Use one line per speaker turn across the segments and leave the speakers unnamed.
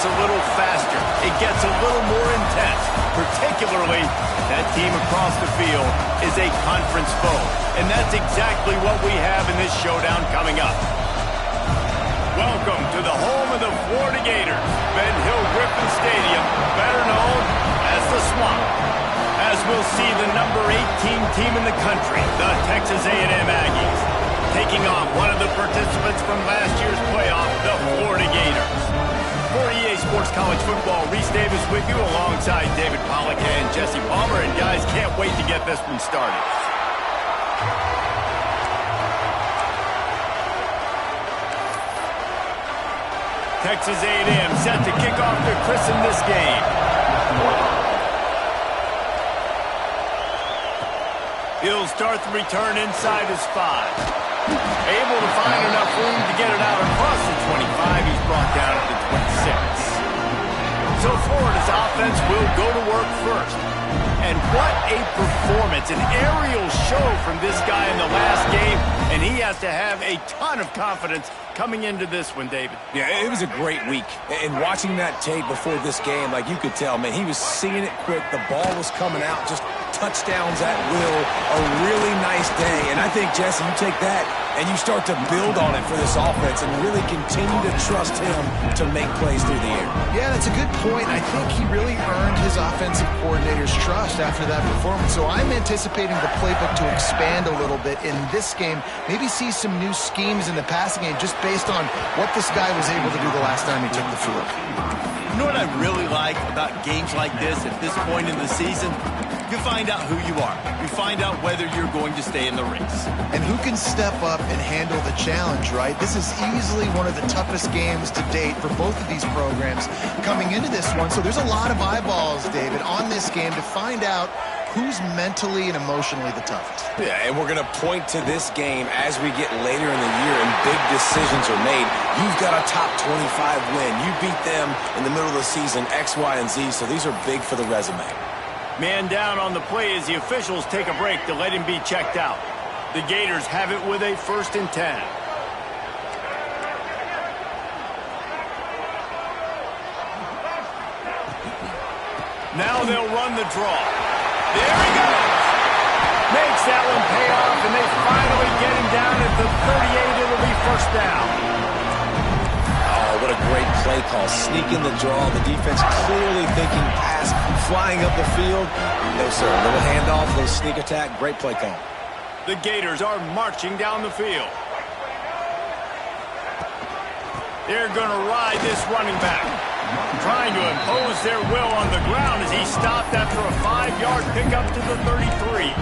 a little faster. It gets a little more intense. Particularly, that team across the field is a conference foe. And that's exactly what we have in this showdown coming up. Welcome to the home of the Florida Gators, Ben Hill Griffin Stadium, better known as the Swamp. As we'll see the number 18 team in the country, the Texas A&M Aggies, taking on one of the participants from last year's playoff, the Florida Gators. For EA Sports College Football, Reese Davis with you alongside David Pollack and Jesse Palmer. And guys, can't wait to get this one started. Texas A&M set to kick off to christen this game. He'll start the return inside his 5. Able to find enough room to get it out across the 25. He's brought down at the 26. So Florida's offense will go to work first. And what a performance, an aerial show from this guy in the last game, and he has to have a ton of confidence coming into this one, David.
Yeah, it was a great week. And watching that tape before this game, like you could tell, man, he was seeing it quick. The ball was coming out, just touchdowns at will. A really nice day. And I think, Jesse, you take that and you start to build on it for this offense and really continue to trust him to make plays through the air.
Yeah, that's a good point. I think he really earned his offensive coordinator's trust after that performance. So I'm anticipating the playbook to expand a little bit in this game. Maybe see some new schemes in the passing game just based on what this guy was able to do the last time he took the field.
You know what I really like about games like this at this point in the season? You find out who you are. You find out whether you're going to stay in the race.
And who can step up and handle the challenge, right? This is easily one of the toughest games to date for both of these programs coming into this one. So there's a lot of eyeballs, David, on this game to find out who's mentally and emotionally the toughest.
Yeah, and we're going to point to this game as we get later in the year and big decisions are made. You've got a top 25 win. You beat them in the middle of the season, X, Y, and Z, so these are big for the resume.
Man down on the play as the officials take a break to let him be checked out. The Gators have it with a 1st and 10. Now they'll run the draw. There he goes. Makes that one pay off, and they finally get him down at the 38. It'll be 1st down.
Oh, what a great play call. Sneaking the draw. The defense clearly thinking pass, flying up the field. No, sir. A little handoff, a little sneak attack. Great play call.
The Gators are marching down the field. They're going to ride this running back, trying to impose their will on the ground as he stopped after a 5-yard pickup to the 33.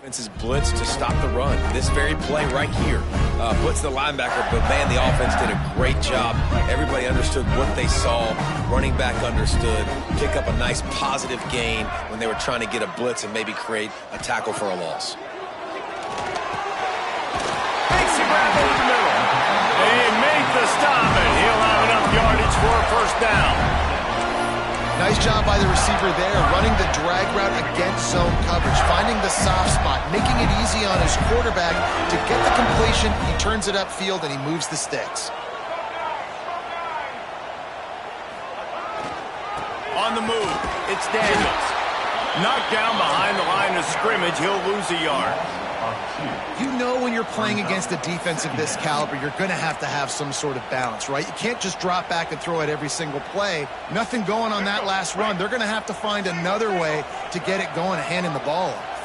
Offense's blitz to stop the run. This very play right here puts the linebacker, but man, the offense did a great job. Everybody understood what they saw. Running back understood. Pick up a nice positive gain when they were trying to get a blitz and maybe create a tackle for a loss.
Makes the grab over the middle. He made the stop, and he'll have enough yardage for a first down.
Nice job by the receiver there, running the drag route against zone coverage, finding the soft spot, making it easy on his quarterback to get the completion. He turns it upfield, and he moves the sticks.
On the move, it's Daniels. Knocked down behind the line of scrimmage, he'll lose a yard.
You know when you're playing against a defense of this caliber, you're going to have some sort of balance, right? You can't just drop back and throw it every single play. Nothing going on that last run. They're going to have to find another way to get it going, handing the ball off.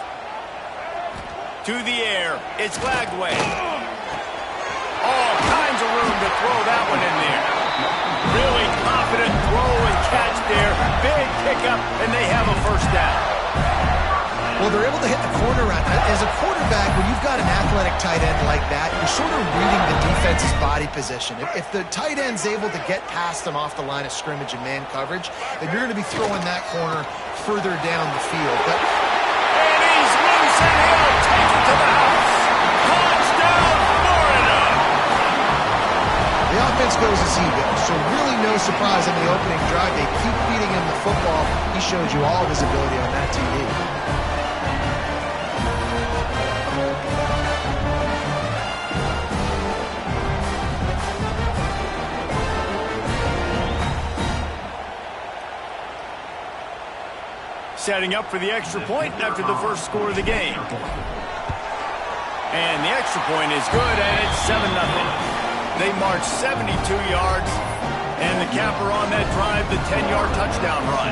To the air, it's Lagway. All kinds of room to throw that one in there. Really confident throw and catch there. Big pickup, and they have a first down.
Well, they're able to hit the corner route. As a quarterback, when you've got an athletic tight end like that, you're sort of reading the defense's body position. If the tight end's able to get past them off the line of scrimmage and man coverage, then you're going to be throwing that corner further down the field.
And he's loose, and he'll take it to the house. Touchdown, Florida!
The offense goes as he goes, so really no surprise on the opening drive. They keep feeding him the football. He showed you all of his ability on that TV.
Setting up for the extra point after the first score of the game. And the extra point is good, and it's 7-0. They march 72 yards, and the capper on that drive, the 10-yard touchdown run.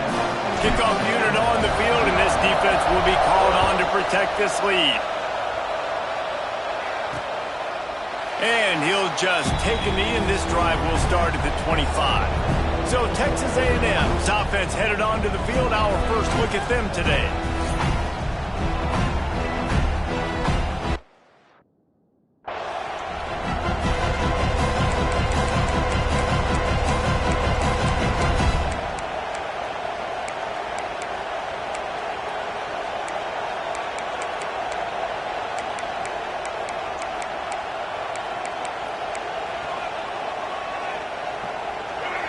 Kickoff unit on the field, and this defense will be called on to protect this lead. And he'll just take a knee, and this drive will start at the 25. So Texas A&M's offense headed onto the field. Our first look at them today.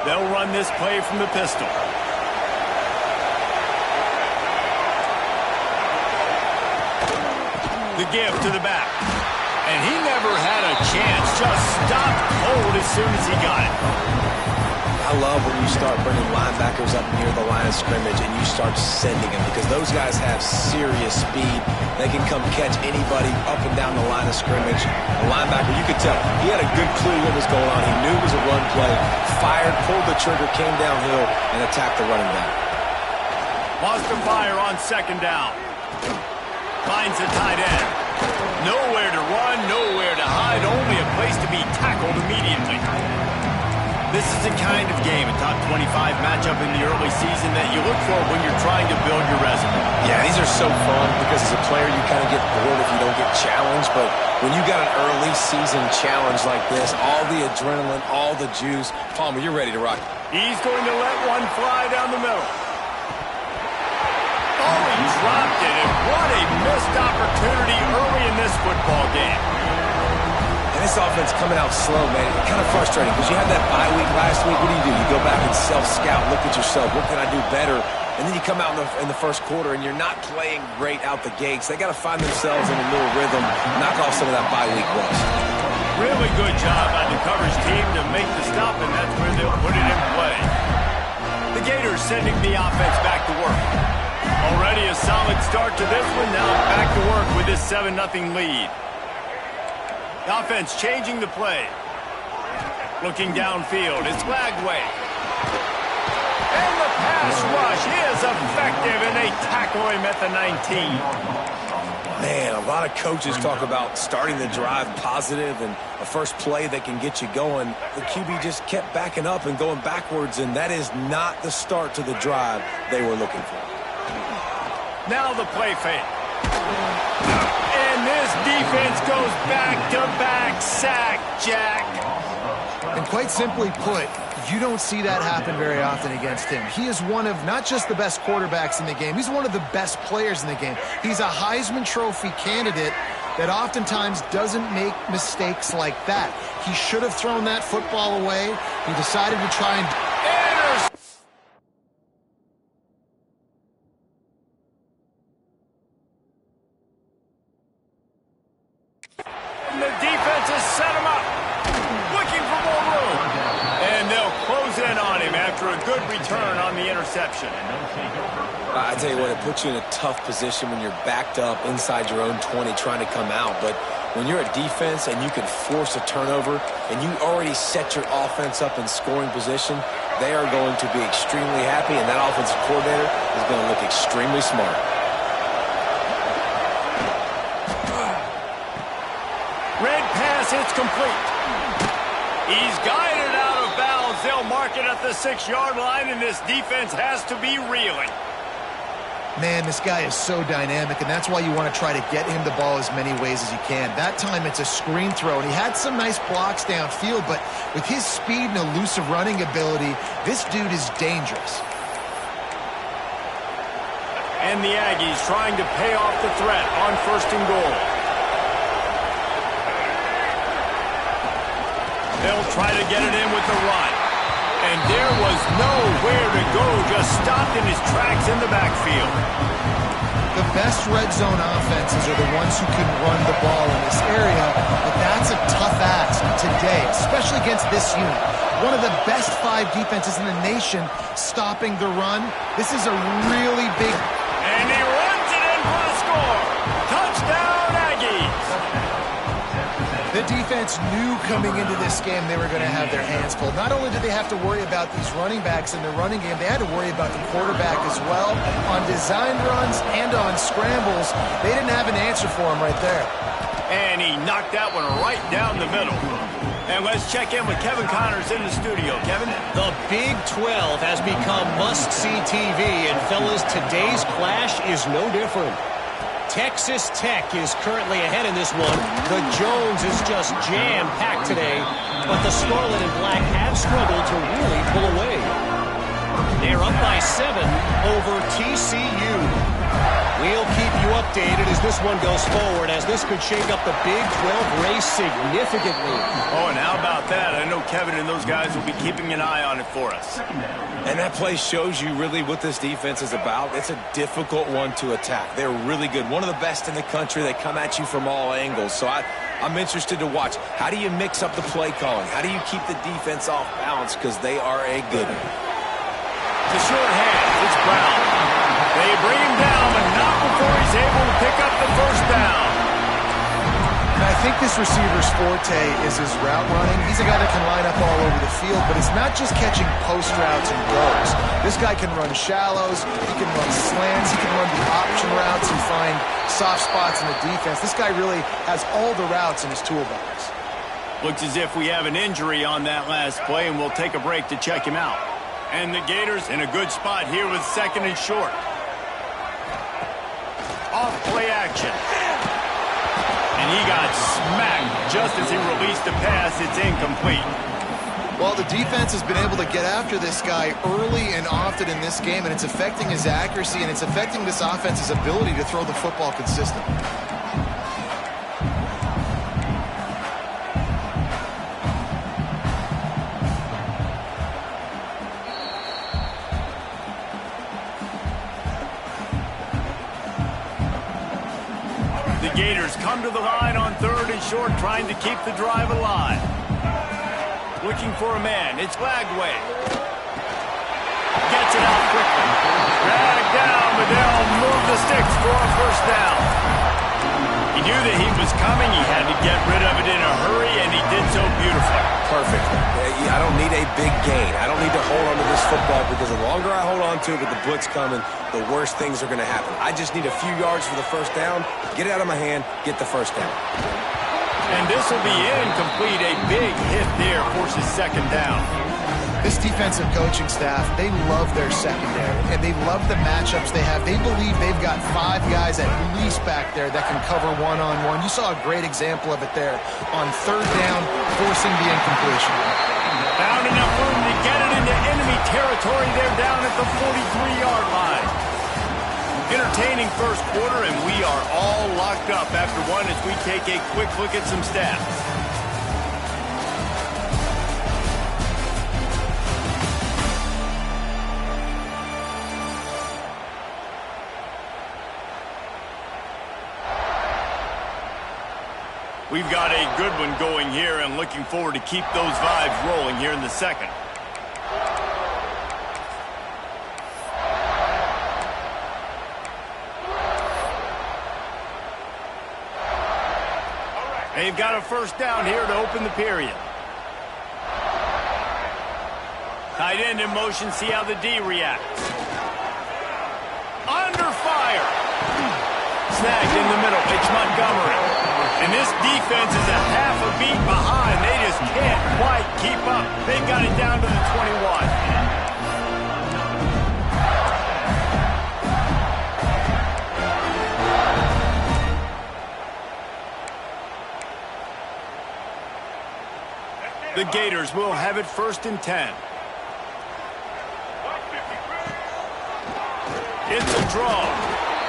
They'll run this play from the pistol. The give to the back. And he never had a chance. Just stopped cold as soon as he got it.
I love when you start bringing linebackers up near the line of scrimmage and you start sending them, because those guys have serious speed. They can come catch anybody up and down the line of scrimmage. The linebacker, you could tell, he had a good clue what was going on. He knew it was a run play, fired, pulled the trigger, came downhill, and attacked the running back.
Lost a fire on second down. Finds the tight end. Nowhere to run, nowhere to hide, only a place to be tackled immediately. This is the kind of game, a top 25 matchup in the early season, that you look for when you're trying to build your resume.
Yeah, these are so fun because as a player you kind of get bored if you don't get challenged, but when you got an early season challenge like this, all the adrenaline, all the juice, Palmer, you're ready to rock.
He's going to let one fly down the middle. Oh, he dropped it, and what a missed opportunity early in this football game.
This offense coming out slow, man. It's kind of frustrating because you had that bye week last week. What do? You go back and self-scout, look at yourself. What can I do better? And then you come out in the first quarter, and you're not playing great out the gates. They got to find themselves in a little rhythm, knock off some of that bye week rust.
Really good job by the coverage team to make the stop, and that's where they'll put it in play. The Gators sending the offense back to work. Already a solid start to this one. Now back to work with this 7-0 lead. The offense changing the play. Looking downfield, it's Lagway. And the pass rush is effective, and they tackle him at the 19.
Man, a lot of coaches talk about starting the drive positive and a first play that can get you going. The QB just kept backing up and going backwards, and that is not the start to the drive they were looking for.
Now the play fake. And this defense goes back-to-back sack, Jack.
And quite simply put, you don't see that happen very often against him. He is one of not just the best quarterbacks in the game, he's one of the best players in the game. He's a Heisman Trophy candidate that oftentimes doesn't make mistakes like that. He should have thrown that football away. He decided to try and...
The defense has set him up, looking for more room. And they'll close in on him after a good return on the interception.
I tell you what, it puts you in a tough position when you're backed up inside your own 20 trying to come out. But when you're a defense and you can force a turnover and you already set your offense up in scoring position, they are going to be extremely happy, and that offensive coordinator is going to look extremely smart.
Red pass, it's complete. He's guided out of bounds. They'll mark it at the 6-yard line, and this defense has to be reeling.
Man, this guy is so dynamic, and that's why you want to try to get him the ball as many ways as you can. That time it's a screen throw, and he had some nice blocks downfield, but with his speed and elusive running ability, this dude is dangerous.
And the Aggies trying to pay off the threat on 1st and goal. They'll try to get it in with the run. And there was nowhere to go, just stopped in his tracks in the backfield.
The best red zone offenses are the ones who can run the ball in this area, but that's a tough ask today, especially against this unit. One of the best 5 defenses in the nation stopping the run. This is a really big...
And he runs it in for the score. Touchdown, Aggies.
The defense knew coming into this game they were going to have their hands full. Not only did they have to worry about these running backs in the running game, they had to worry about the quarterback as well. On design runs and on scrambles, they didn't have an answer for him right there.
And he knocked that one right down the middle. And let's check in with Kevin Connors in the studio. Kevin?
The Big 12 has become must-see TV, and fellas, today's clash is no different. Texas Tech is currently ahead in this one. The Jones is just jam-packed today, but the Scarlet and Black have struggled to really pull away. They're up by 7 over TCU. We'll keep you updated as this one goes forward, as this could shake up the Big 12 race significantly.
Oh, and how about that? I know Kevin and those guys will be keeping an eye on it for us.
And that play shows you really what this defense is about. It's a difficult one to attack. They're really good. One of the best in the country. They come at you from all angles. So I'm interested to watch. How do you mix up the play calling? How do you keep the defense off balance? Because they are a good one.
The short hand, it's Brown. They bring him down, but not before he's able to pick up the 1st down.
And I think this receiver's forte is his route running. He's a guy that can line up all over the field, but it's not just catching post routes and goes. This guy can run shallows, he can run slants, he can run the option routes and find soft spots in the defense. This guy really has all the routes in his toolbox.
Looks as if we have an injury on that last play, and we'll take a break to check him out. And the Gators in a good spot here with 2nd and short. Off play action. And he got smacked just as he released the pass. It's incomplete.
Well, the defense has been able to get after this guy early and often in this game, and it's affecting his accuracy, and it's affecting this offense's ability to throw the football consistently.
The Gators come to the line on 3rd and short, trying to keep the drive alive. Looking for a man. It's Lagway. Gets it out quickly. Dragged down, but they'll move the sticks for a 1st down. He knew that he was coming. He had to get rid of it in a hurry, and he did so beautifully.
Perfect. I don't need a big gain. I don't need to hold on to this football, because the longer I hold on to it with the blitz coming, the worse things are going to happen. I just need a few yards for the 1st down, get it out of my hand, get the 1st down.
And this will be incomplete. A big hit there forces 2nd down.
This defensive coaching staff, they love their secondary, and they love the matchups they have. They believe they've got 5 guys at least back there that can cover one-on-one. You saw a great example of it there on 3rd down, forcing the incompletion.
Found enough room to get it into enemy territory. They're down at the 43-yard line. Entertaining first quarter, and we are all locked up after one as we take a quick look at some stats. We've got a good one going here and looking forward to keep those vibes rolling here in the second. They've got a first down here to open the period. Tight end in motion, see how the D reacts. Under fire. Snagged in the middle, it's Montgomery. And this defense is a half a beat behind. They just can't quite keep up. They've got it down to the 21. The Gators will have it 1st and 10. It's a draw.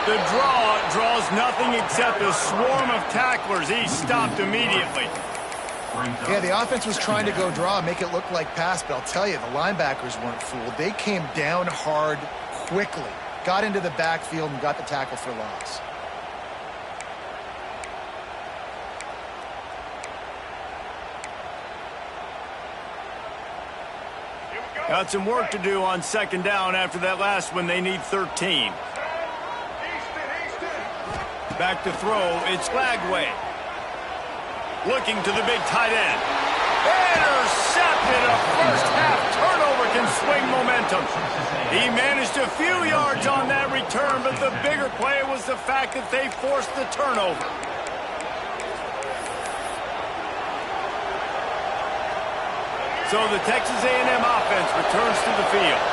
The draw draws nothing except a swarm of tacklers. He's stopped immediately.
Yeah, the offense was trying to go draw, make it look like pass, but I'll tell you, the linebackers weren't fooled. They came down hard quickly, got into the backfield, and got the tackle for loss.
Got some work to do on 2nd down after that last one. They need 13. Back to throw, it's Lagway. Looking to the big tight end. Intercepted. A first half turnover can swing momentum. He managed a few yards on that return, but the bigger play was the fact that they forced the turnover. So the Texas A&M offense returns to the field.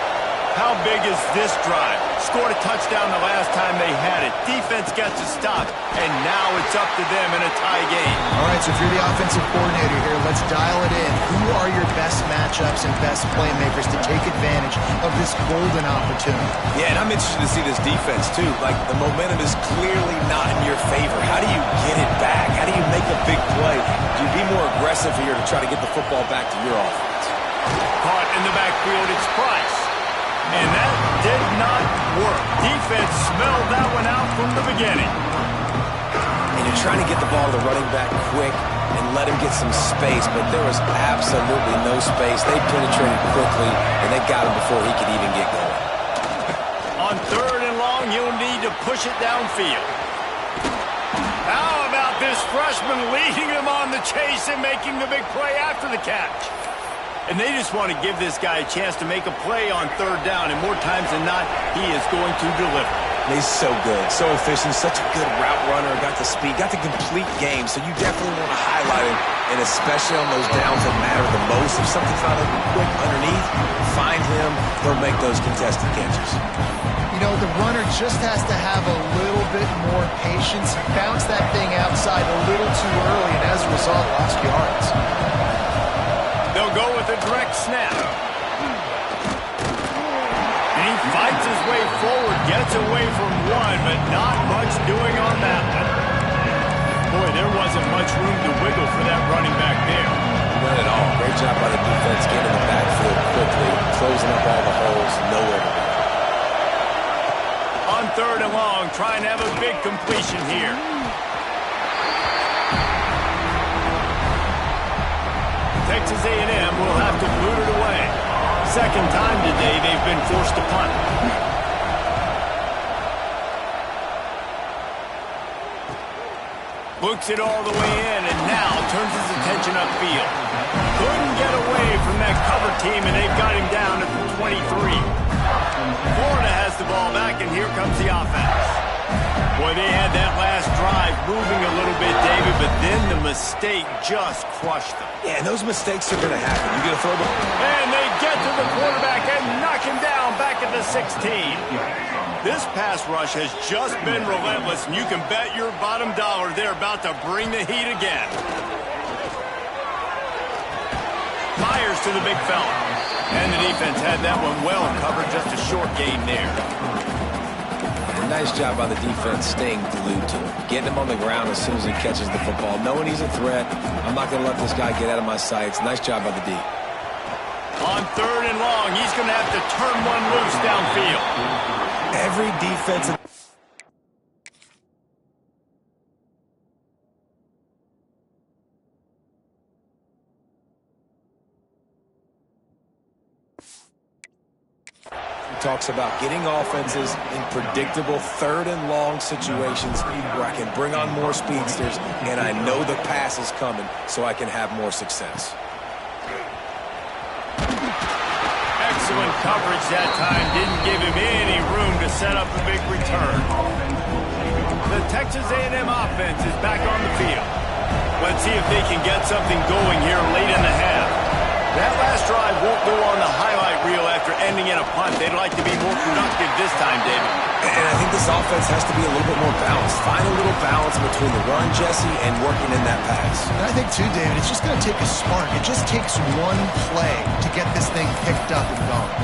How big is this drive? Scored a touchdown the last time they had it. Defense gets a stop, and now it's up to them in a tie game.
All right, so if you're the offensive coordinator here, let's dial it in. Who are your best matchups and best playmakers to take advantage of this golden opportunity?
Yeah, and I'm interested to see this defense, too. Like, the momentum is clearly not in your favor. How do you get it back? How do you make a big play? Do you be more aggressive here to try to get the football back to your offense?
Caught in the backfield, it's Price. And that did not work. Defense smelled that one out from the beginning.
And you're trying to get the ball to the running back quick and let him get some space, but there was absolutely no space. They penetrated quickly, and they got him before he could even get going.
On 3rd and long, you'll need to push it downfield. How about this freshman leading them on the chase and making the big play after the catch? And they just want to give this guy a chance to make a play on 3rd down, and more times than not, he is going to deliver.
He's so good, so efficient, such a good route runner, got the speed, got the complete game, so you definitely want to highlight him, and especially on those downs that matter the most. If something's not open quick underneath, find him, they'll make those contested catches.
You know, the runner just has to have a little bit more patience, bounce that thing outside a little too early, and as a result, lost yards.
They'll go with a direct snap. And he fights his way forward, gets away from one, but not much doing on that one. Boy, there wasn't much room to wiggle for that running back there.
Not at all. Great job by the defense getting in the backfield quickly, closing up all the holes, nowhere to go.
On 3rd and long, trying to have a big completion here. Texas A&M will have to boot it away. 2nd time today they've been forced to punt. Looks it all the way in and now turns his attention upfield. Couldn't get away from that cover team, and they've got him down at the 23. Florida has the ball back, and here comes the offense. Boy, they had that last drive moving a little bit, David, but then the mistake just crushed them.
Yeah, and those mistakes are going to happen. You're going to throw the...
And they get to the quarterback and knock him down back at the 16. This pass rush has just been relentless, and you can bet your bottom dollar they're about to bring the heat again. Fires to the big fella. And the defense had that one well covered, just a short game there.
Nice job by the defense staying glued to him. Getting him on the ground as soon as he catches the football. Knowing he's a threat, I'm not going to let this guy get out of my sights. Nice job by the D.
On 3rd and long, he's going to have to turn one loose downfield.
Every defensive... talks about getting offenses in predictable 3rd and long situations where I can bring on more speedsters and I know the pass is coming so I can have more success.
Excellent coverage that time. Didn't give him any room to set up a big return. The Texas A&M offense is back on the field. Let's see if they can get something going here late in the half. That last drive won't go on the highlight reel after ending in a punt. They'd like to be more productive this time, David.
And I think this offense has to be a little bit more balanced. Find a little balance between the run, Jesse, and working in that pass.
And I think, too, David, it's just going to take a spark. It just takes one play to get this thing picked up and going.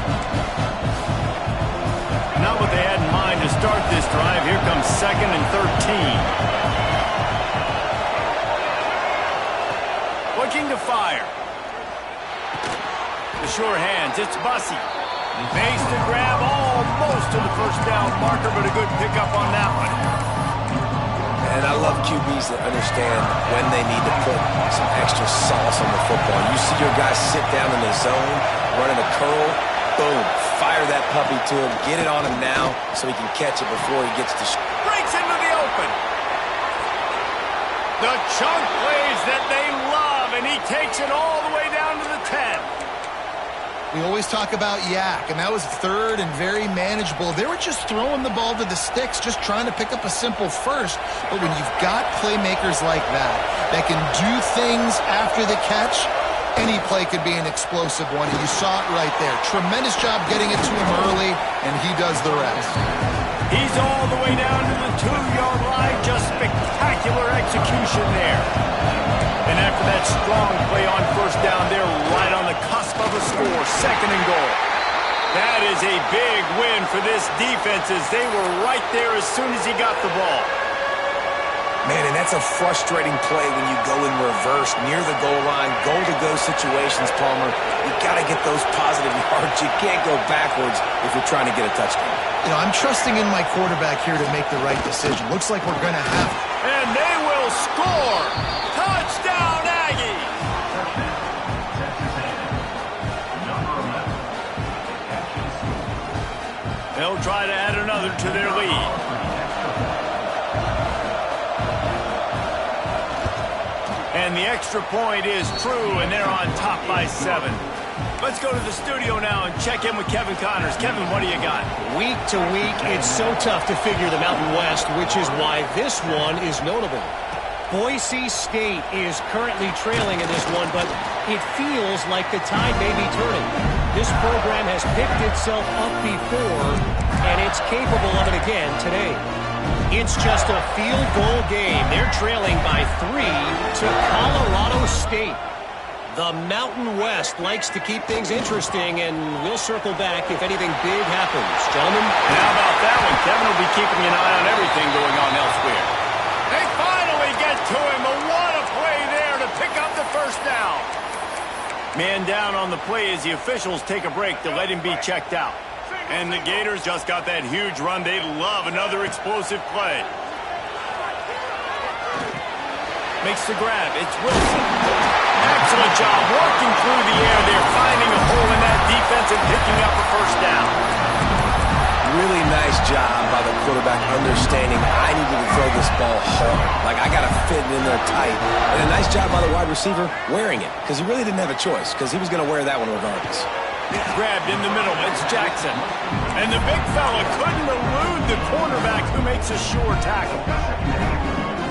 Not what they had in mind to start this drive. Here comes 2nd and 13. Looking to fire. The sure hands, it's Bussey. Makes the grab almost to the first down marker, but a good pickup on that one.
And I love QBs that understand when they need to put some extra sauce on the football. You see your guys sit down in the zone, running a curl, boom, fire that puppy to him, get it on him now so he can catch it before he gets to...
Breaks into the open. The chunk plays that they love, and he takes it all the way down to the 10.
We always talk about yak, and that was 3rd and very manageable. They were just throwing the ball to the sticks, just trying to pick up a simple first. But when you've got playmakers like that can do things after the catch, any play could be an explosive one, and you saw it right there. Tremendous job getting it to him early, and he does the rest.
He's all the way down to the 2-yard line. Just spectacular execution there. And after that strong play on first down, they're right on the cusp of a score. 2nd and goal. That is a big win for this defense as they were right there as soon as he got the ball.
Man, and that's a frustrating play when you go in reverse near the goal line, goal-to-go situations, Palmer. You got to get those positive yards. You can't go backwards if you're trying to get a touchdown.
You know, I'm trusting in my quarterback here to make the right decision. Looks like we're going to have it.
And they will score. Touchdown, Aggie. They'll try to add another to their lead. And the extra point is true, and they're on top by 7. Let's go to the studio now and check in with Kevin Connors. Kevin, what do you got?
Week to week, it's so tough to figure the Mountain West, which is why this one is notable. Boise State is currently trailing in this one, but it feels like the tide may be turning. This program has picked itself up before, and it's capable of it again today. It's just a field goal game. They're trailing by 3 to Colorado State. The Mountain West likes to keep things interesting, and we'll circle back if anything big happens. Gentlemen?
And how about that one? Kevin will be keeping an eye on everything going on elsewhere. They finally get to him, but what a play there to pick up the first down. Man down on the play as the officials take a break to let him be checked out. And the Gators just got that huge run. They love another explosive play. Makes the grab. It's Wilson. Excellent job working through the air there, finding a hole in that defense and picking up a first down.
Really nice job by the quarterback understanding I needed to throw this ball hard. Like, I got to fit it in there tight. And a nice job by the wide receiver wearing it, because he really didn't have a choice, because he was going to wear that one regardless.
Grabbed in the middle. It's Jackson. And the big fella couldn't elude the cornerback who makes a sure tackle.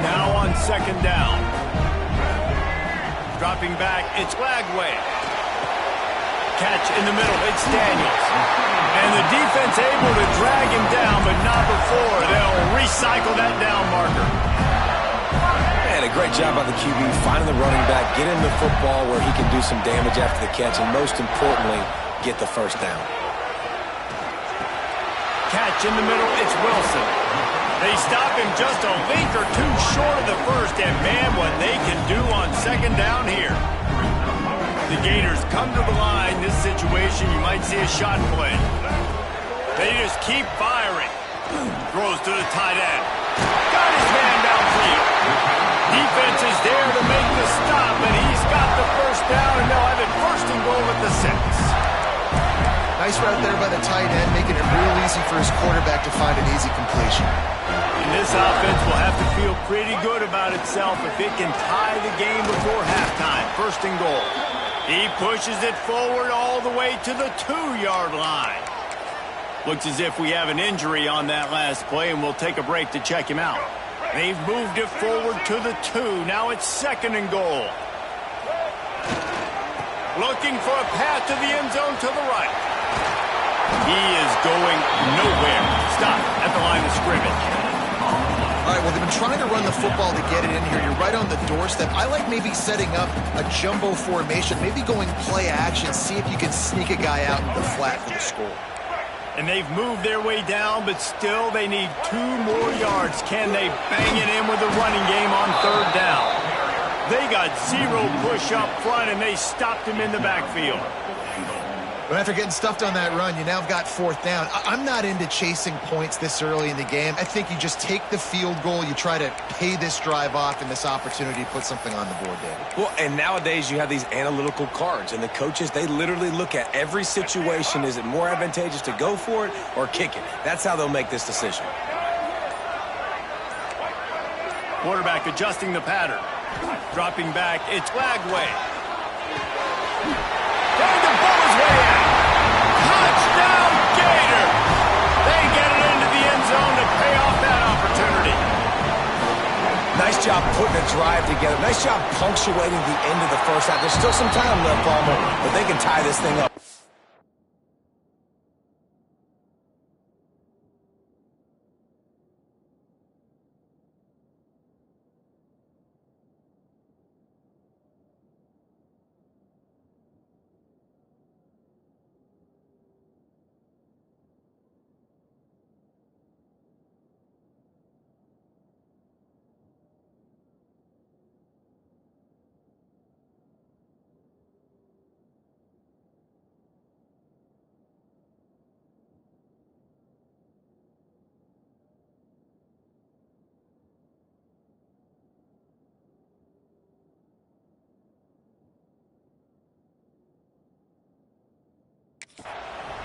Now on second down. Dropping back, it's Lagway. Catch in the middle, it's Daniels. And the defense able to drag him down, but not before. They'll recycle that down marker.
And a great job by the QB finding the running back, get him the football where he can do some damage after the catch, and most importantly, get the first down.
Catch in the middle, it's Wilson. They stop him just a link or two short of the first, and man, what they can do on second down here. The Gators come to the line. This situation, you might see a shot play. They just keep firing. Throws to the tight end. Got his man downfield. Defense is there to make the stop, and he's got the first down, and they'll have it first and goal at the 6.
Nice route there by the tight end, making it real easy for his quarterback to find an easy completion.
And this offense will have to feel pretty good about itself if it can tie the game before halftime. First and goal. He pushes it forward all the way to the 2-yard line. Looks as if we have an injury on that last play, and we'll take a break to check him out. They've moved it forward to the 2. Now it's second and goal. Looking for a path to the end zone to the right. He is going nowhere. Stop at the line of scrimmage.
All right, well, they've been trying to run the football to get it in here. You're right on the doorstep. I like maybe setting up a jumbo formation, maybe going play action, see if you can sneak a guy out into the flat for the score.
And they've moved their way down, but still they need 2 more yards. Can they bang it in with a running game on third down? They got 0 push up front, and they stopped him in the backfield.
But after getting stuffed on that run, you now have got fourth down. I'm not into chasing points this early in the game. I think you just take the field goal. You try to pay this drive off and this opportunity to put something on the board, David.
Well, and nowadays you have these analytical cards, and the coaches, they literally look at every situation. Is it more advantageous to go for it or kick it? That's how they'll make this decision.
Quarterback adjusting the pattern. Dropping back, it's Lagway. Trying to pull his way out. Touchdown, Gator! They get it into the end zone to pay off that opportunity.
Nice job putting a drive together. Nice job punctuating the end of the first half. There's still some time left, Palmer, but they can tie this thing up.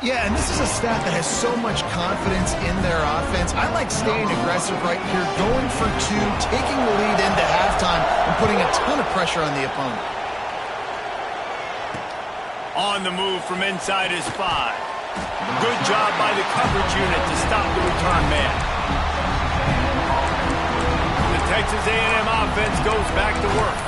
Yeah, and this is a staff that has so much confidence in their offense. I like staying aggressive right here, going for 2, taking the lead into halftime, and putting a ton of pressure on the opponent.
On the move from inside his 5. Good job by the coverage unit to stop the return man. The Texas A&M offense goes back to work.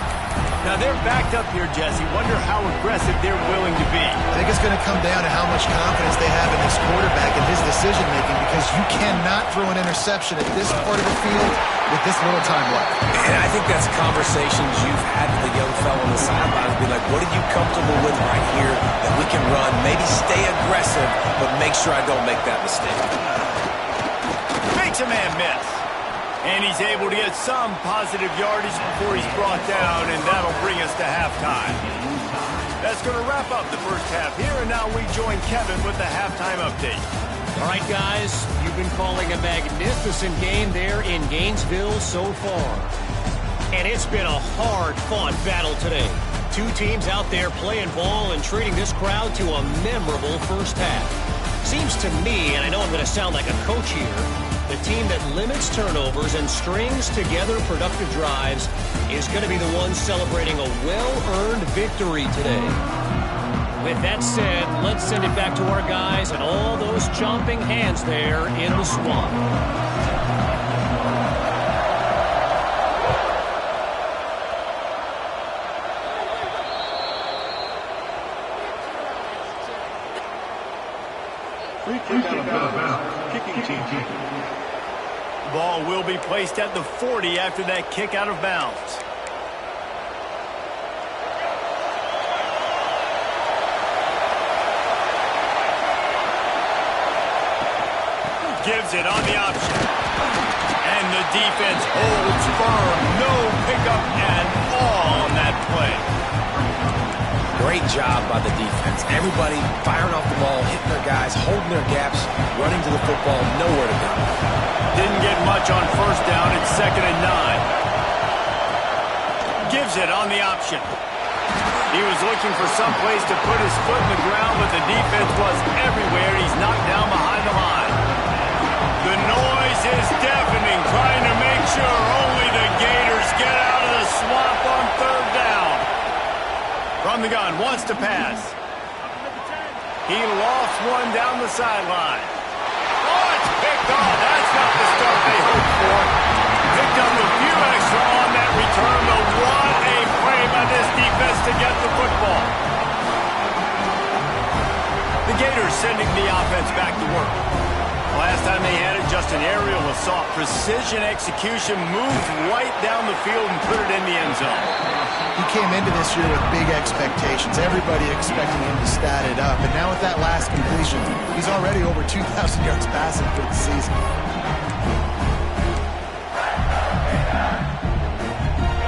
Now they're backed up here, Jesse. Wonder how aggressive they're willing to be.
I think it's going to come down to how much confidence they have in this quarterback and his decision-making, because you cannot throw an interception at this part of the field with this little time left.
And I think that's conversations you've had with the young fellow on the sidelines. Be like, what are you comfortable with right here that we can run? Maybe stay aggressive, but make sure I don't make that mistake.
Makes a man miss. And he's able to get some positive yardage before he's brought down, and that'll bring us to halftime. That's going to wrap up the first half here, and now we join Kevin with the halftime update.
All right, guys, you've been calling a magnificent game there in Gainesville so far. And it's been a hard-fought battle today. 2 teams out there playing ball and treating this crowd to a memorable first half. Seems to me, and I know I'm going to sound like a coach here, the team that limits turnovers and strings together productive drives is going to be the one celebrating a well-earned victory today. With that said, let's send it back to our guys and all those chomping hands there in the swamp.
Free kick out of bounds. Kicking team.
Ball will be placed at the 40 after that kick out of bounds. Gives it on the option. And the defense holds firm. No pickup at all on that play.
Great job by the defense. Everybody firing off the ball, hitting their guys, holding their gaps, running to the football, nowhere to go.
Didn't get much on first down. It's 2nd and 9. Gives it on the option. He was looking for some place to put his foot in the ground, but the defense was everywhere. He's knocked down behind the line. The noise is deafening, trying to make sure only the Gators get out of the swamp on 3rd down. From the gun, wants to pass. He lofts one down the sideline. Oh, it's picked off. That's not the start they hoped for. Picked up a few extra on that return, but what a play by this defense to get the football. The Gators sending the offense back to work. Last time they had it, just an aerial assault. Precision execution, moved right down the field and put it in the end zone.
He came into this year with big expectations. Everybody expecting him to stat it up. And now with that last completion, he's already over 2,000 yards passing for the season.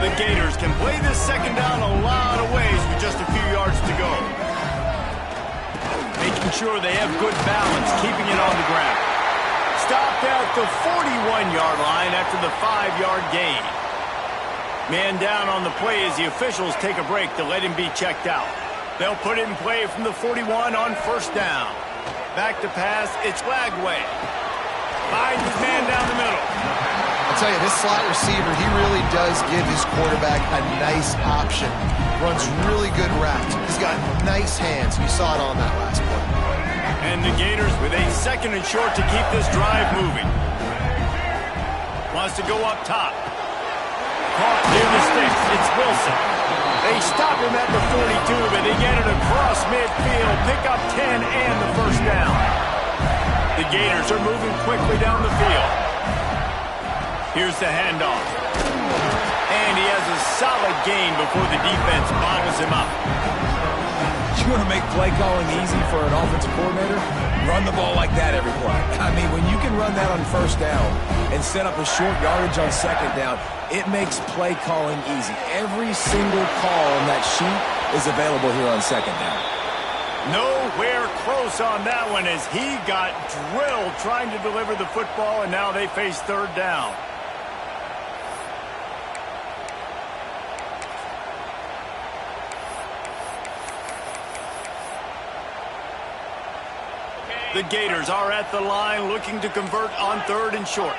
The Gators can play this 2nd down a lot of ways with just a few yards to go. Making sure they have good balance, keeping it on the ground. Stopped at the 41-yard line after the 5-yard gain. Man down on the play as the officials take a break to let him be checked out. They'll put it in play from the 41 on 1st down. Back to pass, it's Lagway. Finds his man down the middle.
I'll tell you, this slot receiver, he really does give his quarterback a nice option. Runs really good routes. He's got nice hands. You saw it on that last play.
And the Gators with a 2nd and short to keep this drive moving. Wants to go up top. Caught near the sticks. It's Wilson. They stop him at the 42, but they get it across midfield. Pick up 10 and the 1st down. The Gators are moving quickly down the field. Here's the handoff. And he has a solid gain before the defense bottles him up.
You want to make play calling easy for an offensive coordinator? Run the ball like that every play. I mean, when you can run that on 1st down and set up a short yardage on 2nd down, it makes play calling easy. Every single call on that sheet is available here on 2nd down.
Nowhere close on that one as he got drilled trying to deliver the football, and now they face 3rd down. The Gators are at the line looking to convert on 3rd and short.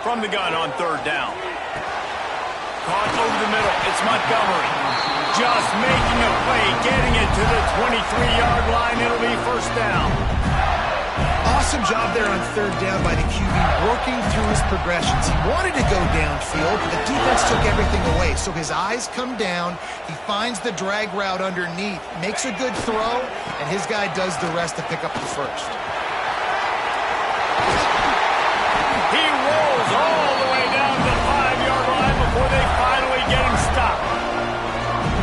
From the gun on 3rd down. Caught over the middle. It's Montgomery. Just making a play, getting it to the 23-yard line. It'll be 1st down.
Awesome job there on 3rd down by the QB, working through his progressions. He wanted to go downfield, but the defense took everything away. So his eyes come down, he finds the drag route underneath, makes a good throw, and his guy does the rest to pick up the 1st.
He rolls all the way down to the 5-yard line before they finally get him stopped.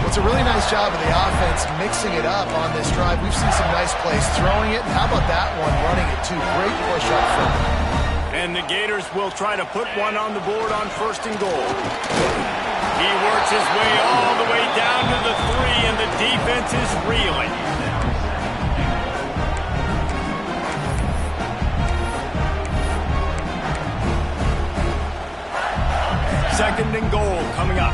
It's a really nice job of the offense mixing it up on this drive. We've seen some nice plays throwing it. How about that one running it too? Great push up front.
And the Gators will try to put one on the board on 1st and goal. He works his way all the way down to the 3, and the defense is reeling. Second and goal coming up.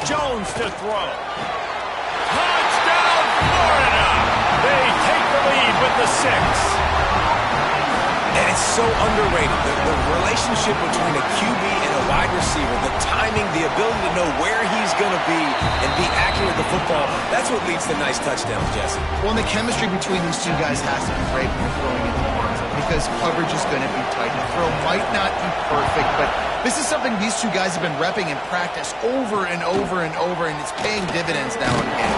Jones to throw. Touchdown, Florida! They take the lead with the 6.
And it's so underrated. The relationship between a QB and a wide receiver, the timing, the ability to know where he's going to be and be accurate with the football, that's what leads to nice touchdowns, Jesse.
Well, and the chemistry between these two guys has to be great when you're throwing into the hands. because coverage is going to be tight. The throw might not be perfect, but this is something these two guys have been repping in practice over and over and over, and it's paying dividends now and again.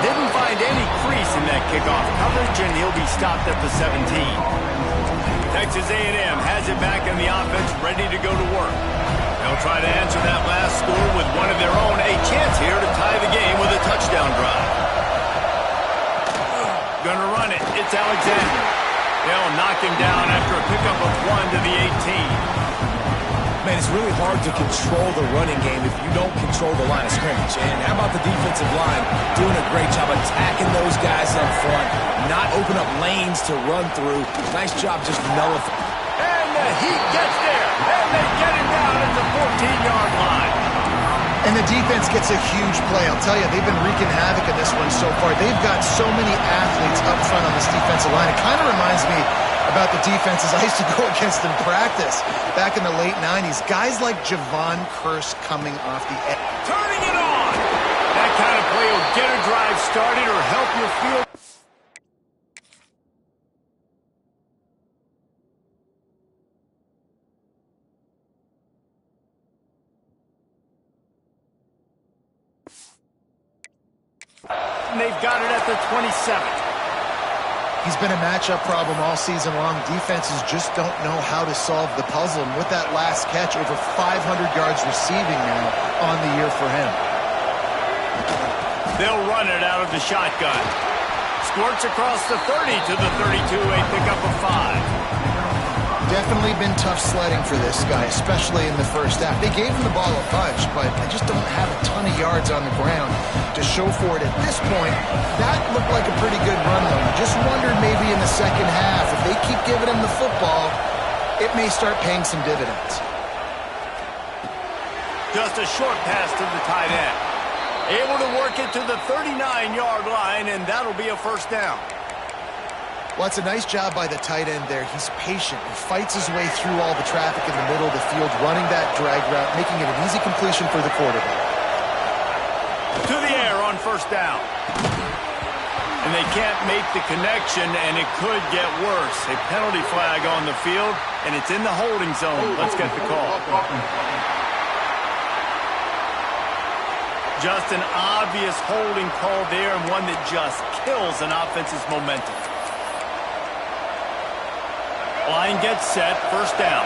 Didn't find any crease in that kickoff coverage, and he'll be stopped at the 17. Texas A&M has it back in the offense, ready to go to work. They'll try to answer that last score with one of their own. A chance here to tie the game with a touchdown drive. Gonna run it. It's Alexander. They'll knock him down after a pickup of 1 to the 18.
Man, it's really hard to control the running game if you don't control the line of scrimmage. And how about the defensive line doing a great job attacking those guys up front, not open up lanes to run through. Nice job just nullifying.
And the Heat gets there, and they get him down at the 14-yard line.
And the defense gets a huge play. I'll tell you, they've been wreaking havoc in this one so far. They've got so many athletes up front on this defensive line. It kind of reminds me about the defenses I used to go against in practice back in the late 90s. Guys like Javon Curse coming off the edge.
Turning it on. That kind of play will get a drive started or help your field. And they've got it at the 27.
He's been a matchup problem all season long. Defenses just don't know how to solve the puzzle. And with that last catch, over 500 yards receiving now on the year for him.
They'll run it out of the shotgun. Squirts across the 30 to the 32, a pickup of 5.
Definitely been tough sledding for this guy, especially in the first half. They gave him the ball a bunch, but they just don't have a ton of yards on the ground to show for it at this point. That looked like a pretty good run, though. Just wondered maybe in the second half, if they keep giving him the football, it may start paying some dividends.
Just a short pass to the tight end. Able to work it to the 39-yard line, and that'll be a first down.
Well, it's a nice job by the tight end there. He's patient. He fights his way through all the traffic in the middle of the field, running that drag route, making it an easy completion for the quarterback.
To the air on first down. And they can't make the connection, and it could get worse. A penalty flag on the field, and it's in the holding zone. Let's get the call. Just an obvious holding call there, and one that just kills an offense's momentum. Line gets set, first down.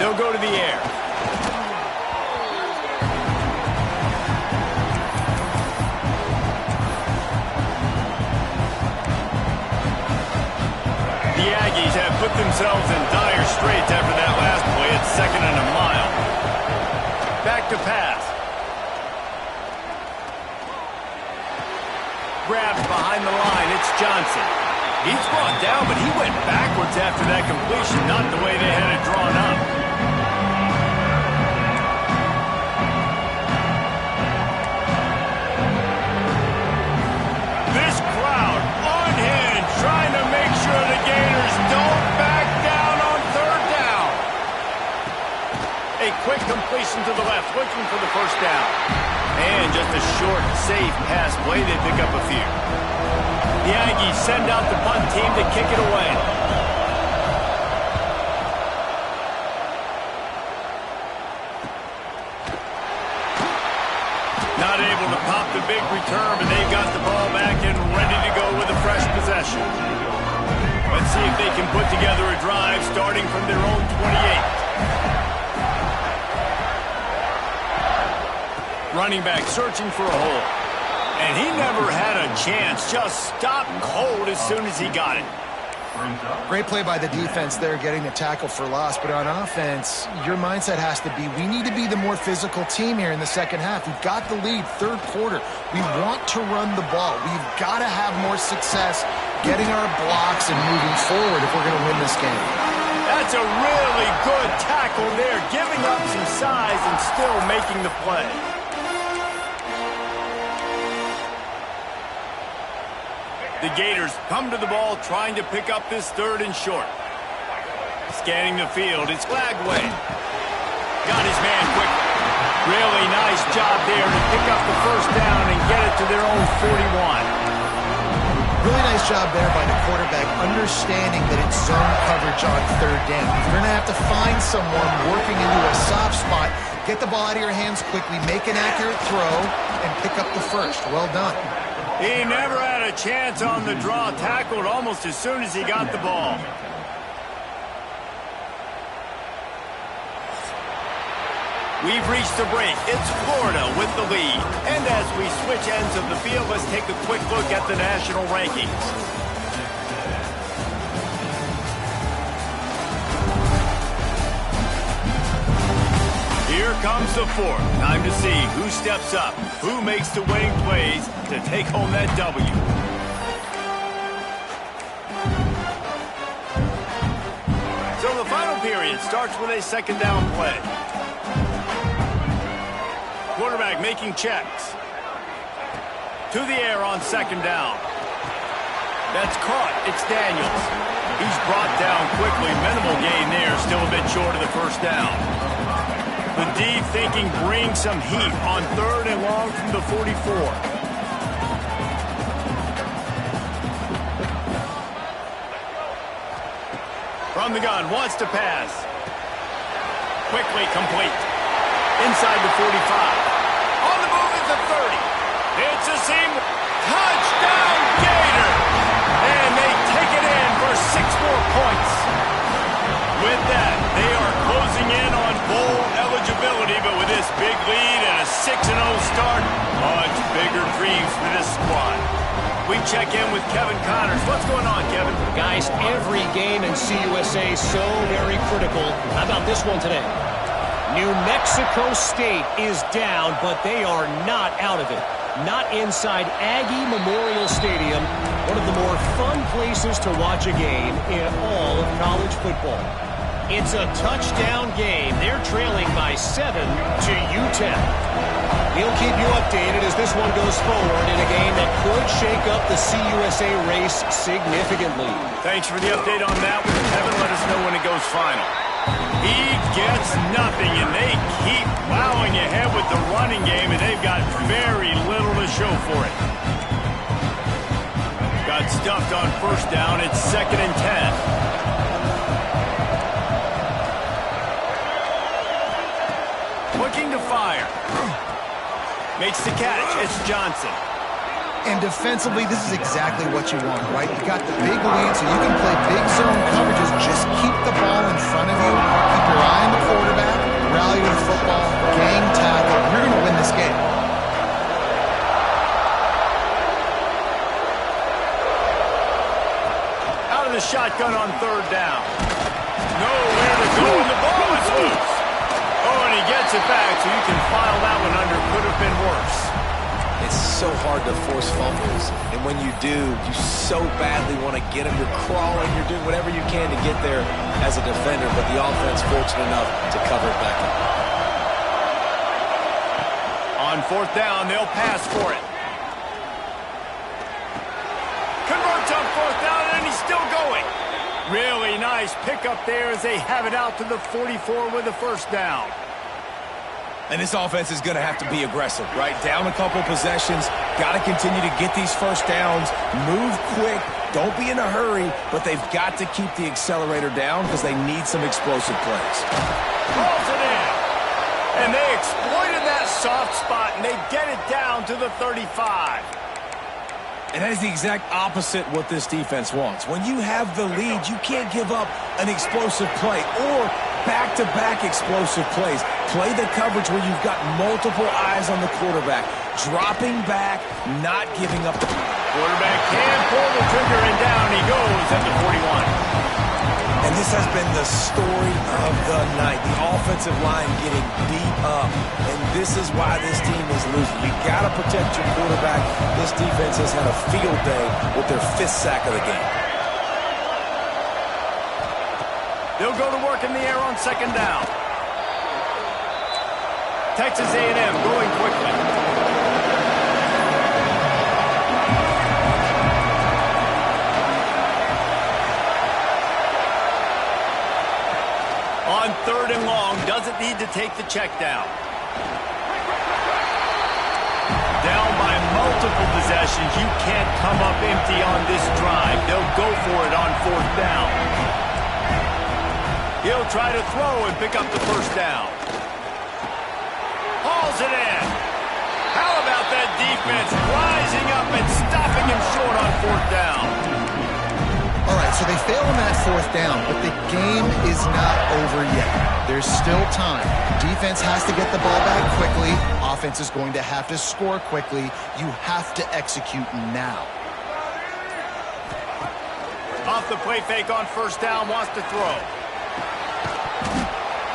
They'll go to the air. The Aggies have put themselves in dire straits after that last play. It's 2nd and a mile. Back to pass. Grabbed behind the line, it's Johnson. He's brought down, but he went backwards after that completion, not the way they had it drawn up. This crowd unhinged, trying to make sure the Gators don't back down on 3rd down. A quick completion to the left, looking for the first down. And just a short, safe pass play, they pick up a few. The Aggies send out the punt team to kick it away. Not able to pop the big return, but they've got the ball back and ready to go with a fresh possession. Let's see if they can put together a drive starting from their own 28. Running back searching for a hole. And he never had a chance. Just stopped cold as soon as he got it.
Great play by the defense there, getting the tackle for loss. But on offense, your mindset has to be, we need to be the more physical team here in the second half. We've got the lead, 3rd quarter. We want to run the ball. We've got to have more success getting our blocks and moving forward if we're going to win this game.
That's a really good tackle there, giving up some size and still making the play. The Gators come to the ball, trying to pick up this 3rd and short. Scanning the field, it's Flagway. Got his man quickly. Really nice job there to pick up the first down and get it to their own 41.
Really nice job there by the quarterback, understanding that it's zone coverage on third down. You're going to have to find someone working into a soft spot, get the ball out of your hands quickly, make an accurate throw, and pick up the first. Well done.
He never had a chance on the draw, tackled almost as soon as he got the ball. We've reached the break. It's Florida with the lead. And as we switch ends of the field, let's take a quick look at the national rankings. Here comes the fourth. Time to see who steps up, who makes the winning plays to take home that W. So the final period starts with a second down play. Quarterback making checks. To the air on second down. That's caught. It's Daniels. He's brought down quickly. Minimal gain there. Still a bit short of the first down. The D thinking bring some heat on third and long from the 44. From the gun. Wants to pass. Quickly complete. Inside the 45. On the move is the 30. It's a seam. Touchdown, Gator! And they take it in for 6 more points. With that, they are closing in on bowl eligibility, but with this big lead and a 6-0 start, much bigger dreams for this squad. We check in with Kevin Connors. What's going on, Kevin?
Guys, every game in CUSA is so very critical. How about this one today? New Mexico State is down, but they are not out of it. Not inside Aggie Memorial Stadium, one of the more fun places to watch a game in all of college football. It's a touchdown game. They're trailing by 7 to UTEP. We'll keep you updated as this one goes forward in a game that could shake up the CUSA race significantly.
Thanks for the update on that one, Kevin. Let us know when it goes final. He gets nothing, and they keep plowing ahead with the running game, and they've got very little to show for it. Got stuffed on first down. It's 2nd and 10. Looking to fire. Makes the catch. It's Johnson.
And defensively, this is exactly what you want, right? You got the big lead, so you can play big zone coverages. Just keep the ball in front of you. Keep your eye on the quarterback. Rally with the football. Gang tackle. You're going to win this game.
Out of the shotgun on third down. Nowhere to go, and the ball is loose. Oh, and he gets it back, so you can file that one under. Could have been worse.
It's so hard to force fumbles, and when you do, you so badly want to get them. You're crawling, you're doing whatever you can to get there as a defender, but the offense fortunate enough to cover it back up.
On fourth down, they'll pass for it. Converts on fourth down, and he's still going. Really nice pickup there as they have it out to the 44 with the first down.
And this offense is going to have to be aggressive, right? Down a couple possessions, got to continue to get these first downs, move quick, don't be in a hurry, but they've got to keep the accelerator down because they need some explosive plays.
Calls it in. And they exploited that soft spot, and they get it down to the 35.
And that is the exact opposite what this defense wants. When you have the lead, you can't give up an explosive play or back-to-back explosive plays. Play the coverage where you've got multiple eyes on the quarterback, dropping back, not giving up the
quarterback can pull the trigger, and down he goes at the 41.
And this has been the story of the night. The offensive line getting beat up. And this is why this team is losing. You got to protect your quarterback. This defense has had a field day with their 5th sack of the game.
They'll go to work in the air on second down. Texas A&M going quickly. On third and long, doesn't need to take the check down. multiple possessions. You can't come up empty on this drive. They'll go for it on 4th down. He'll try to throw and pick up the 1st down. Hauls it in. How about that defense rising up and stopping him short on 4th down?
All right, so they fail on that 4th down, but the game is not over yet. There's still time. Defense has to get the ball back quickly. Offense is going to have to score quickly. You have to execute now.
Off the play fake on 1st down, wants to throw.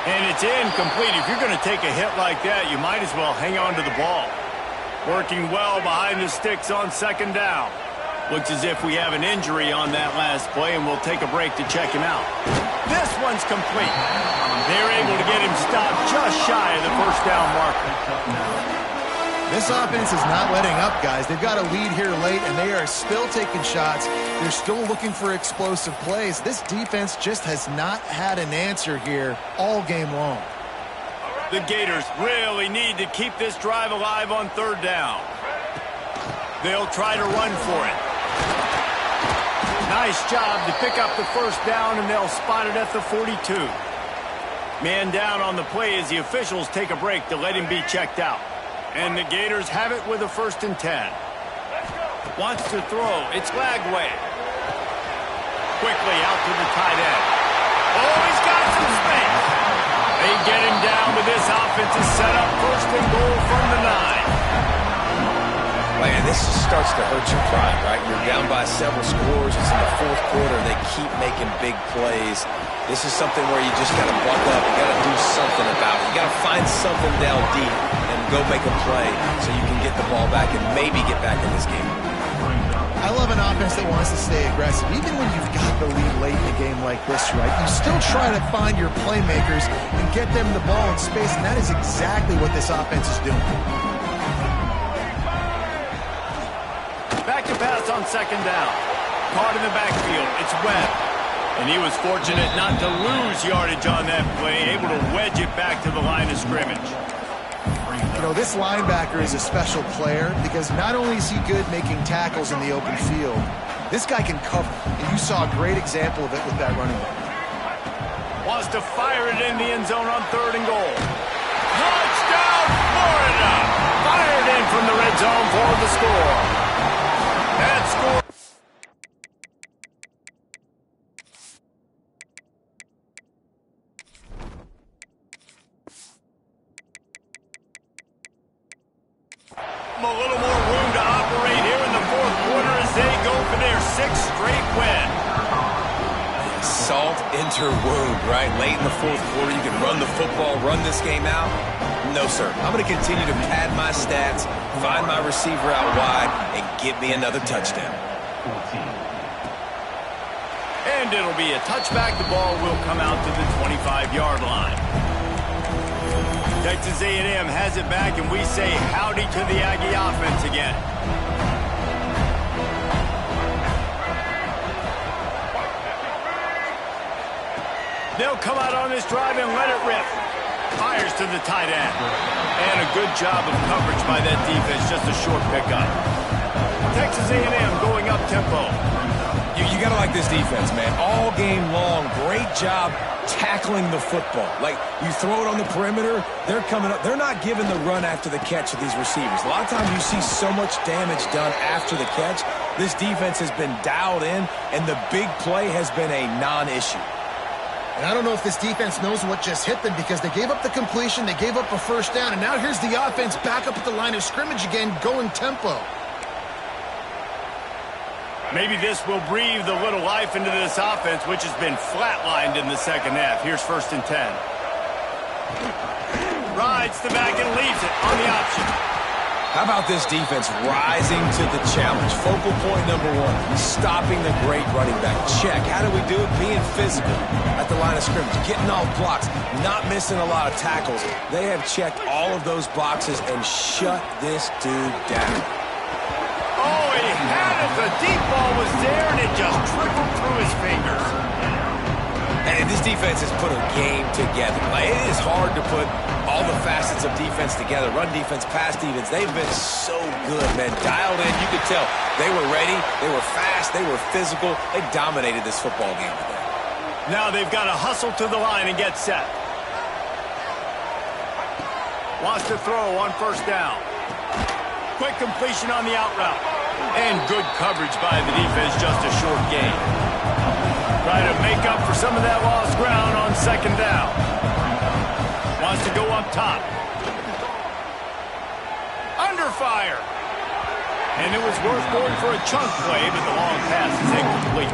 And it's incomplete. If you're going to take a hit like that, you might as well hang on to the ball. Working well behind the sticks on 2nd down. Looks as if we have an injury on that last play, and we'll take a break to check him out. This one's complete. They're able to get him stopped just shy of the 1st down marker.
This offense is not letting up, guys. They've got a lead here late, and they are still taking shots. They're still looking for explosive plays. This defense just has not had an answer here all game long.
The Gators really need to keep this drive alive on 3rd down. They'll try to run for it. Nice job to pick up the 1st down, and they'll spot it at the 42. Man down on the play as the officials take a break to let him be checked out. And the Gators have it with a 1st and 10. Wants to throw. It's Lagway. Quickly out to the tight end. Oh, he's got some space. They get him down with this offensive setup. 1st and goal from the 9.
Man, this just starts to hurt your pride, right? You're down by several scores. It's in the 4th quarter. They keep making big plays. This is something where you just got to buck up. You got to do something about it. You got to find something down deep and go make a play so you can get the ball back and maybe get back in this game.
I love an offense that wants to stay aggressive. Even when you've got the lead late in a game like this, right, you still try to find your playmakers and get them the ball in space, and that is exactly what this offense is doing.
Back to pass on 2nd down. Caught in the backfield. It's Webb. And he was fortunate not to lose yardage on that play, able to wedge it back to the line of scrimmage.
You know, this linebacker is a special player because not only is he good making tackles in the open field, this guy can cover. And you saw a great example of it with that running back.
Wants to fire it in the end zone on 3rd and goal. Touchdown, Florida! Fired in from the red zone for the score. That score. A little more room to operate here in the 4th quarter as they go for their 6th straight win.
Salt into wound, right? Late in the 4th quarter, you can run the football, run this game out. No, sir. I'm going to continue to pad my stats, find my receiver out wide, and get me another touchdown.
And it'll be a touchback. The ball will come out to the 25-yard line. Texas A&M has it back, and we say howdy to the Aggie offense again. They'll come out on this drive and let it rip. Fires to the tight end. And a good job of coverage by that defense, just a short pickup. Texas A&M going up tempo.
You got to like this defense, man. All game long, great job tackling the football. Like, you throw it on the perimeter, they're coming up. They're not giving the run after the catch to these receivers. A lot of times you see so much damage done after the catch. This defense has been dialed in, and the big play has been a non-issue.
And I don't know if this defense knows what just hit them because they gave up the completion, they gave up a 1st down, and now here's the offense back up at the line of scrimmage again, going tempo.
Maybe this will breathe a little life into this offense, which has been flatlined in the 2nd half. Here's 1st and 10. Rides the back and leaves it on the option.
How about this defense rising to the challenge? Focal point number 1, stopping the great running back. Check. How do we do it? Being physical at the line of scrimmage, getting off blocks, not missing a lot of tackles. They have checked all of those boxes and shut this dude down.
Oh, he had it. The deep ball was there, and it just trickled through his fingers.
And this defense has put a game together. Like, it is hard to put all the facets of defense together, run defense, pass defense, they've been so good, man. Dialed in, you could tell. They were ready, they were fast, they were physical. They dominated this football game today.
Now they've got to hustle to the line and get set. Wants to throw on first down. Quick completion on the out route. And good coverage by the defense, just a short gain. Try to make up for some of that lost ground on second down. Wants to go up top. Under fire. And it was worth going for a chunk play, but the long pass is incomplete.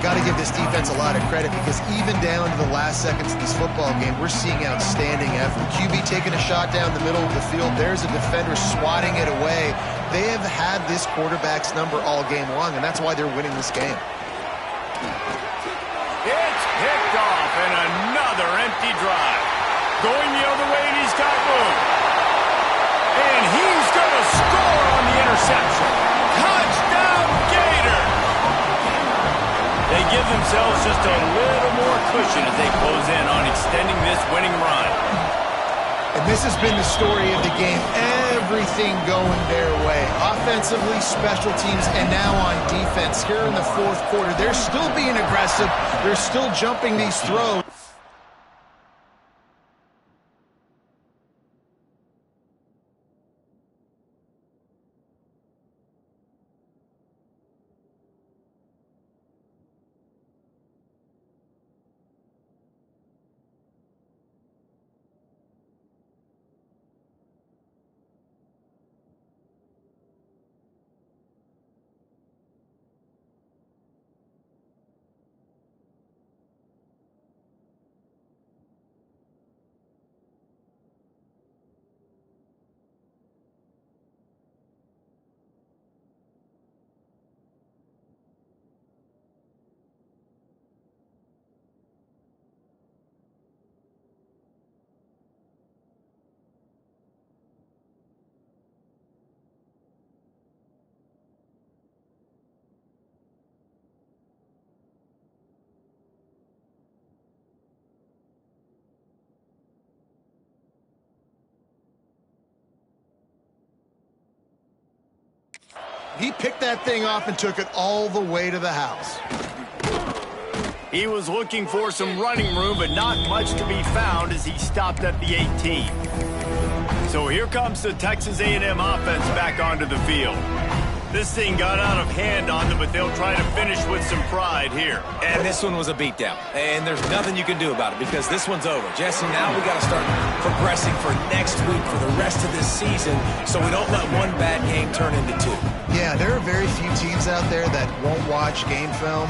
Got to give this defense a lot of credit because even down to the last seconds of this football game, we're seeing outstanding effort. QB taking a shot down the middle of the field. There's a defender swatting it away. They have had this quarterback's number all game long, and that's why they're winning this game.
It's picked off, and another empty drive. Going the other way, and he's got room. And he's going to score on the interception. Touchdown, Gator! They give themselves just a little more cushion as they close in on extending this winning run.
And this has been the story of the game. Everything going their way. Offensively, special teams, and now on defense. Here in the fourth quarter, they're still being aggressive. They're still jumping these throws. He picked that thing off and took it all the way to the house.
He was looking for some running room, but not much to be found as he stopped at the 18. So here comes the Texas A&M offense back onto the field. This thing got out of hand on them, but they'll try to finish with some pride here.
And this one was a beatdown. And there's nothing you can do about it because this one's over. Jesse, now we got to start progressing for next week for the rest of this season so we don't let one bad game turn into two.
Yeah, there are very few teams out there that won't watch game film,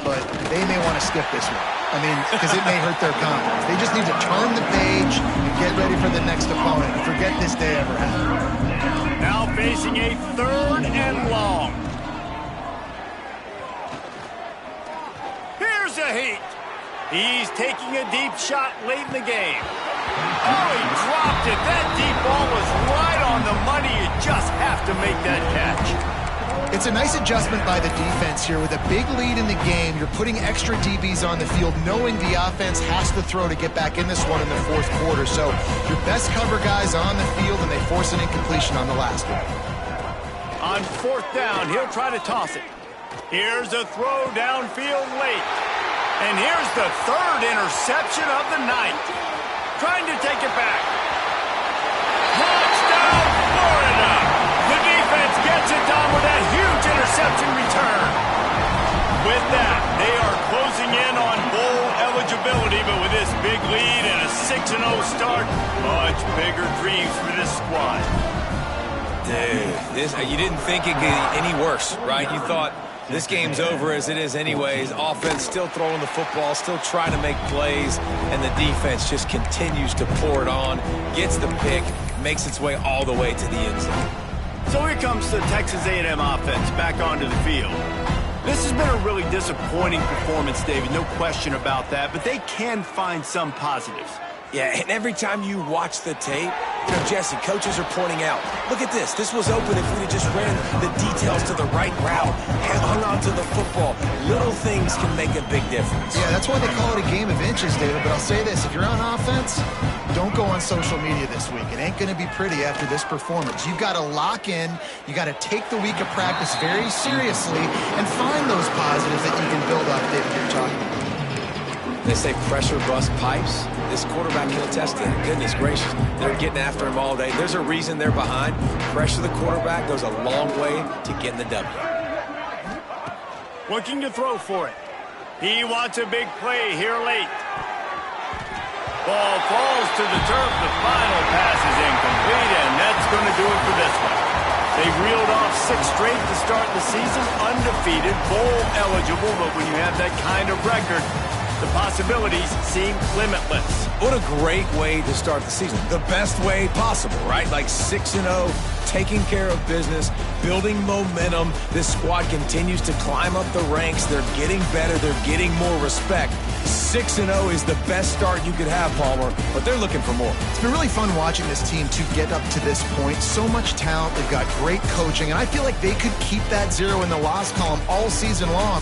but they may want to skip this one. I mean, because it may hurt their confidence. They just need to turn the page and get ready for the next opponent and forget this day ever happened.
Now facing a 3rd and long. Here's a heat. He's taking a deep shot late in the game. Oh, he dropped it. That deep ball was right on the money. You just have to make that catch.
It's a nice adjustment by the defense here. With a big lead in the game, you're putting extra DBs on the field, knowing the offense has to throw to get back in this one in the fourth quarter. So your best cover guys on the field, and they force an incompletion on the last one.
On 4th down, he'll try to toss it. Here's a throw downfield late. And here's the 3rd interception of the night. Trying to take it back. Touchdown, Florida! The defense gets it done with that huge interception return. With that, they are closing in on bowl eligibility, but with this big lead and a 6-0 start, much bigger dreams for this squad.
Dude, you didn't think it could get any worse, right? You thought this game's over as it is anyways. Offense still throwing the football, still trying to make plays, and the defense just continues to pour it on, gets the pick, makes its way all the way to the end zone.
So here comes the Texas A&M offense back onto the field. This has been a really disappointing performance, David, no question about that, but they can find some positives.
Yeah, and every time you watch the tape, You know, Jesse, coaches are pointing out, look at this. This was open if we'd have just ran the details to the right route, hung on to the football. Little things can make a big difference.
Yeah, that's why they call it a game of inches, David. But I'll say this, if you're on offense, don't go on social media this week. It ain't going to be pretty after this performance. You've got to lock in. You got to take the week of practice very seriously and find those positives that you can build off, David, you're talking about.
They say pressure bust pipes. This quarterback can attest to it. Goodness gracious. They're getting after him all day. There's a reason they're behind. Pressure the quarterback goes a long way to getting the W.
Looking to throw for it. He wants a big play here late. Ball falls to the turf. The final pass is incomplete, and that's going to do it for this one. They reeled off 6 straight to start the season, undefeated, bowl eligible, but when you have that kind of record, the possibilities seem limitless.
What a great way to start the season. The best way possible, right? Like 6-0, taking care of business, building momentum. This squad continues to climb up the ranks. They're getting better. They're getting more respect. 6-0 is the best start you could have, Palmer, but they're looking for more.
It's been really fun watching this team to get up to this point. So much talent. They've got great coaching, and I feel like they could keep that 0 in the loss column all season long.